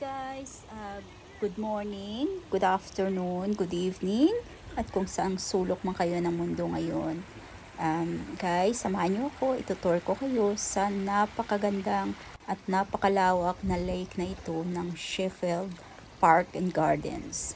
guys, good morning, good afternoon, good evening, at kung saang sulok man kayo ng mundo ngayon. Guys, samahan niyo ako, itutour ko kayo sa napakagandang at napakalawak na lake na ito ng Sheffield Park and Gardens.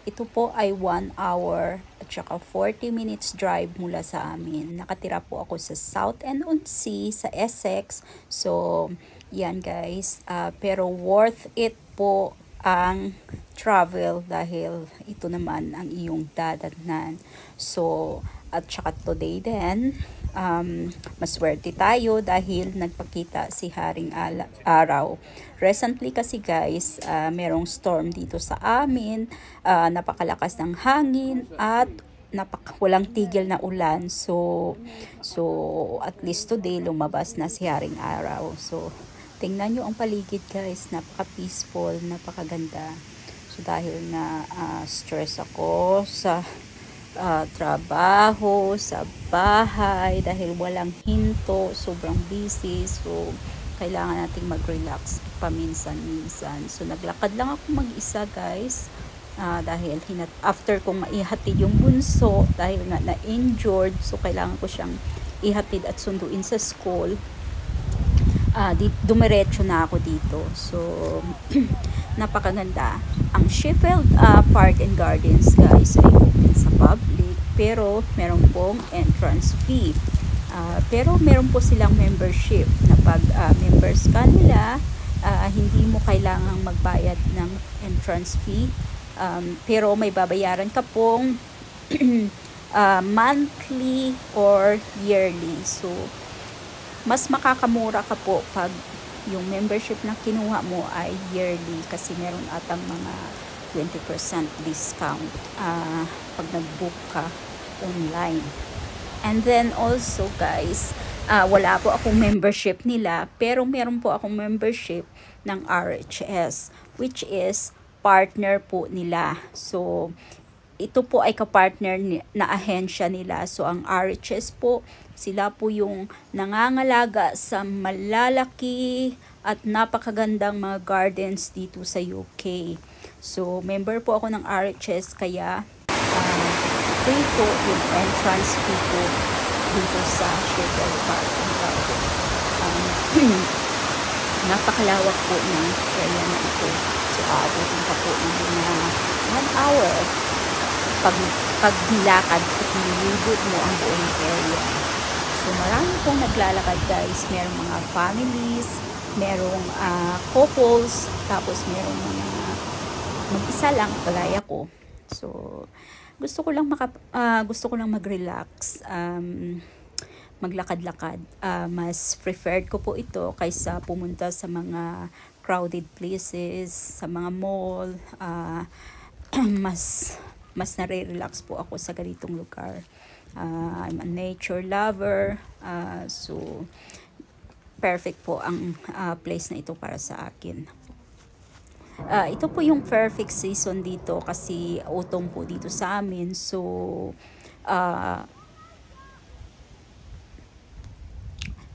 Ito po ay 1 hour at saka 40 minutes drive mula sa amin. Nakatira po ako sa Southend-on-Sea sa Essex. So, yan guys. Pero worth it po ang travel dahil ito naman ang iyong dadatnan. So, at saka today din, maswerte tayo dahil nagpakita si Haring Araw. Recently kasi guys, merong storm dito sa amin, napakalakas ng hangin at walang tigil na ulan. So at least today lumabas na si Haring Araw. So tingnan nyo ang paligid guys, napaka-peaceful, napakaganda. So dahil na stress ako sa trabaho, sa bahay, dahil walang hinto, sobrang busy. So kailangan nating mag-relax paminsan-minsan. So naglakad lang ako mag-isa guys, dahil after kong maihatid yung bunso dahil nga na-injured, so kailangan ko siyang ihatid at sunduin sa school. Dumiretso na ako dito. So napakaganda. Ang Sheffield Park and Gardens guys ay open sa public, pero meron pong entrance fee. Pero meron po silang membership na pag members ka nila, hindi mo kailangang magbayad ng entrance fee. Pero may babayaran ka pong monthly or yearly. So mas makakamura ka po pag yung membership na kinuha mo ay yearly, kasi meron atang mga 20% discount pag nag-book ka online. And then also guys, wala po akong membership nila, pero meron po akong membership ng RHS, which is partner po nila. So ito po ay kapartner na ahensya nila. So ang RHS po, sila po yung nangangalaga sa malalaki at napakagandang mga gardens dito sa UK. So member po ako ng RHS, kaya free po yung entrance fee po dito sa Sheffield Park and Gardens. Napakalawak po ng area na ito. So aabutin pa po ng mga 1 hour pag nilakad at nilibot mo ang buong area. So marami pong naglalakad guys. Merong mga families, merong couples, tapos merong mga mag-isa lang, kagaya ko. So gusto ko lang mag-relax, maglakad-lakad. Mas preferred ko po ito kaysa pumunta sa mga crowded places, sa mga mall. Mas nare-relax po ako sa ganitong lugar. I'm a nature lover, so perfect po ang place na ito para sa akin. Ito po yung perfect season dito kasi autumn po dito sa amin. So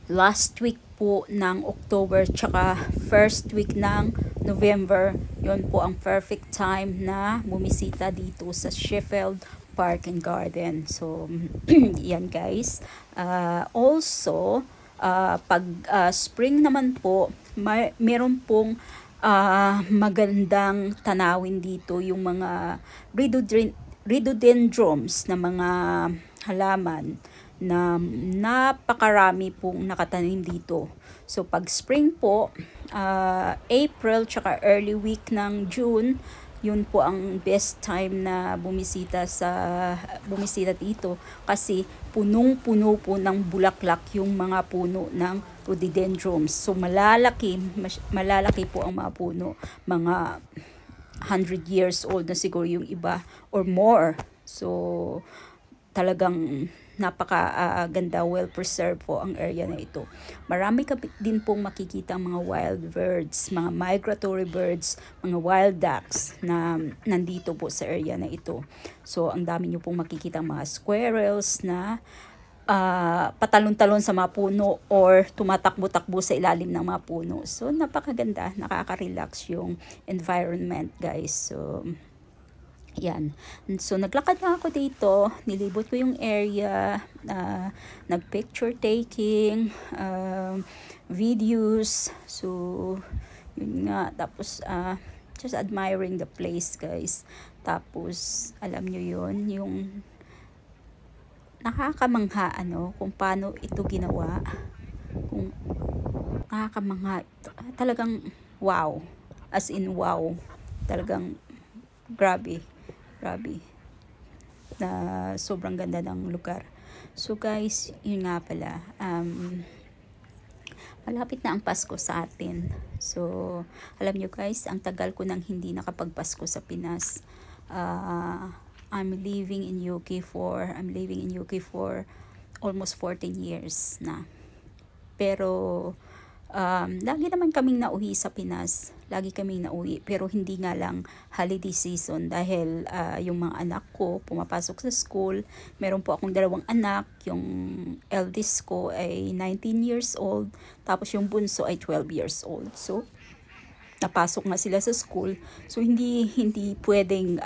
last week po ng October tsaka first week ng November, yon po ang perfect time na bumisita dito sa Sheffield Park and Garden. So yan guys. Also pag spring naman po, meron pong magandang tanawin dito, yung mga rhododendrons na mga halaman na napakarami pong nakatanim dito. So pag spring po, April tsaka early week ng June, yun po ang best time na bumisita dito, kasi punong-puno po ng bulaklak yung mga puno ng rhododendrons. So malalaki po ang mga puno, mga 100 years old na siguro yung iba or more. So talagang napakaganda, well-preserved po ang area na ito. Marami ka din pong makikita mga wild birds, mga migratory birds, mga wild ducks na nandito po sa area na ito. So ang dami nyo pong makikita mga squirrels na patalon-talon sa mga puno or tumatakbo-takbo sa ilalim ng mga puno. So, napakaganda, nakaka-relax yung environment, guys. So, yan. So, naglakad na ako dito. Nilibot ko yung area. Nag-picture taking. Videos. So, yun nga. Tapos, just admiring the place, guys. Tapos, alam nyo yun, yung nakakamangha, kung paano ito ginawa. Kung nakakamangha. Talagang, wow. As in, wow. Talagang, grabe. Grabe. Na sobrang ganda ng lugar. So, guys, yun nga pala. Malapit na ang Pasko sa atin. So, alam nyo guys, ang tagal ko nang hindi nakapagpasko sa Pinas. I'm living in UK for almost 14 years na. Pero, lagi naman kaming nauwi sa Pinas. Lagi kaming nauwi. Pero hindi nga lang holiday season dahil yung mga anak ko pumapasok sa school. Meron po akong 2 anak. Yung eldest ko ay 19 years old. Tapos yung bunso ay 12 years old. So, napasok nga sila sa school. So, hindi pwedeng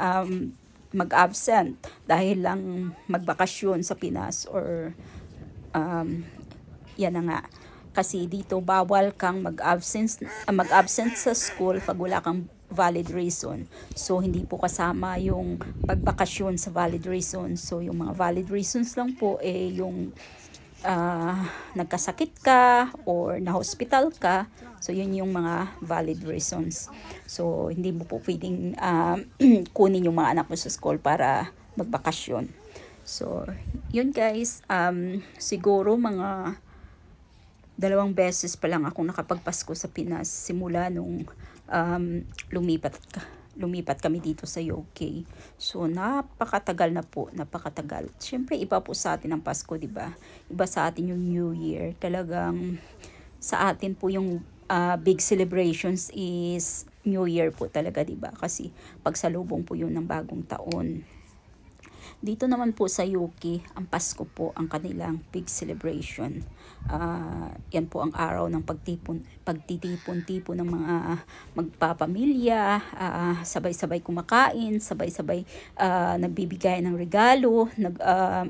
mag-absent dahil lang magbakasyon sa Pinas or yan na nga. Kasi dito bawal kang mag-absent sa school pag wala kang valid reason. So, hindi po kasama yung pagbakasyon sa valid reason. So, yung mga valid reasons lang po yung nagkasakit ka or na-hospital ka. So, yun yung mga valid reasons. So, hindi mo po pwedeng kunin yung mga anak mo sa school para magbakasyon. So, yun guys. Siguro mga 2 beses pa lang akong nakapagpasko sa Pinas simula nung lumipat kami dito sa UK. So, napakatagal na po, napakatagal. Siyempre, iba po sa atin ang Pasko, di ba? Iba sa atin yung New Year. Talagang sa atin po yung big celebrations is New Year po talaga, di ba? Kasi pagsalubong po yun ng bagong taon. Dito naman po sa UK, ang Pasko po ang kanilang big celebration. Yan po ang araw ng pagtitipon-tipon ng mga magpapamilya, sabay-sabay kumakain, sabay-sabay nagbibigay ng regalo,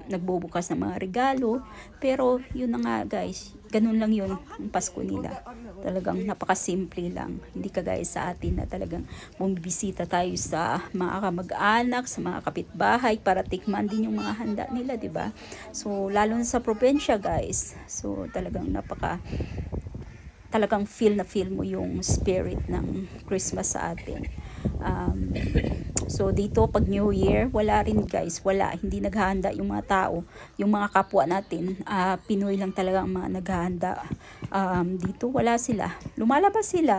nagbubukas ng mga regalo. Pero yun na nga guys, ganun lang yun ang Pasko nila. Talagang napakasimple lang. Hindi kagaya sa atin na talagang bumibisita tayo sa mga kamag-anak, sa mga kapitbahay para tikman din yung mga handa nila, di ba? So, lalo na sa probinsya, guys. So, talagang talagang feel mo yung spirit ng Christmas sa atin. So, dito pag New Year, wala rin guys, hindi naghahanda yung mga tao, yung mga kapwa natin, Pinoy lang talaga ang mga naghahanda. Dito wala sila, lumalabas sila,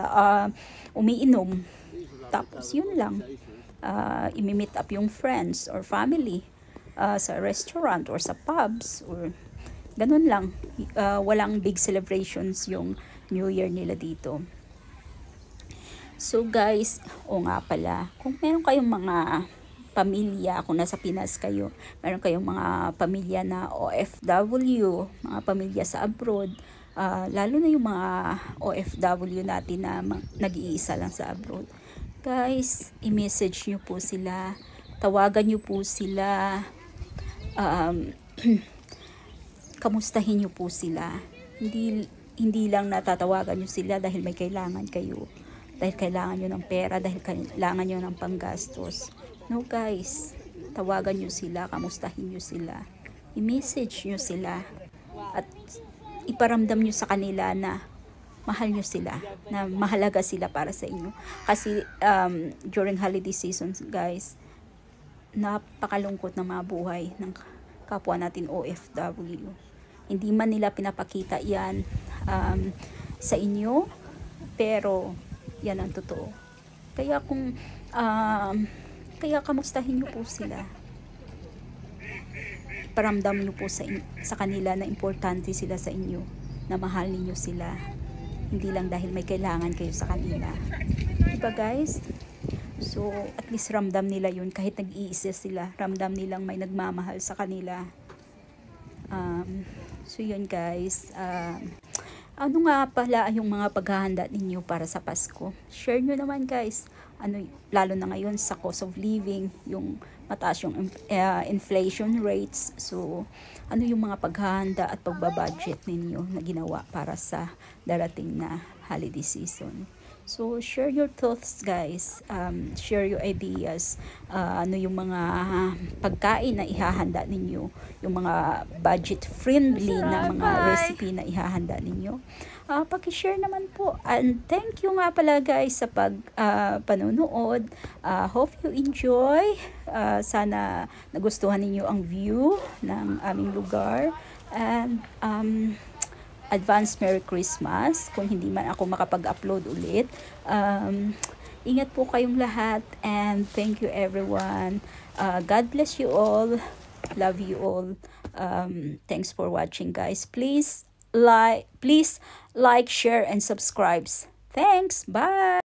umiinom, tapos yun lang, imi-meet up yung friends or family sa restaurant or sa pubs or ganun lang. Walang big celebrations yung New Year nila dito. So guys, nga pala, kung meron kayong mga pamilya, kung nasa Pinas kayo, meron kayong mga pamilya na OFW, mga pamilya sa abroad, lalo na yung mga OFW natin na nag-iisa lang sa abroad. Guys, i-message nyo po sila, tawagan nyo po sila, kamustahin nyo po sila. Hindi lang natatawagan nyo sila dahil may kailangan kayo. Dahil kailangan nyo ng pera, dahil kailangan nyo ng panggastos. No guys, tawagan nyo sila, kamustahin nyo sila, i-message nyo sila, at iparamdam nyo sa kanila na mahal nyo sila, na mahalaga sila para sa inyo. Kasi during holiday seasons guys, napakalungkot na mga buhay ng kapwa natin OFW. Hindi man nila pinapakita yan sa inyo, pero yan ang totoo. Kaya kaya kamustahin nyo po sila. Paramdam nyo po sa kanila na importante sila sa inyo, na mahal niyo sila. Hindi lang dahil may kailangan kayo sa kanila. Diba guys? So, at least ramdam nila yun kahit nag-iisa sila. Ramdam nilang may nagmamahal sa kanila. So yun guys, ano nga pala yung mga paghahanda ninyo para sa Pasko? Share nyo naman guys. Lalo na ngayon sa cost of living, yung mataas yung inflation rates. So, ano yung mga paghahanda at pagbabudget ninyo na ginawa para sa darating na holiday season? So, share your thoughts guys. Share your ideas. Ano yung mga pagkain na ihahanda ninyo. Yung mga budget-friendly na mga recipe na ihahanda ninyo. Paki-share naman po. And thank you nga pala guys sa panonood. Hope you enjoy. Sana nagustuhan ninyo ang view ng aming lugar. And advance Merry Christmas kung hindi man ako makapag-upload ulit. Ingat po kayong lahat and thank you everyone. God bless you all. Love you all. Thanks for watching guys. Please like, share and subscribe. Thanks. Bye.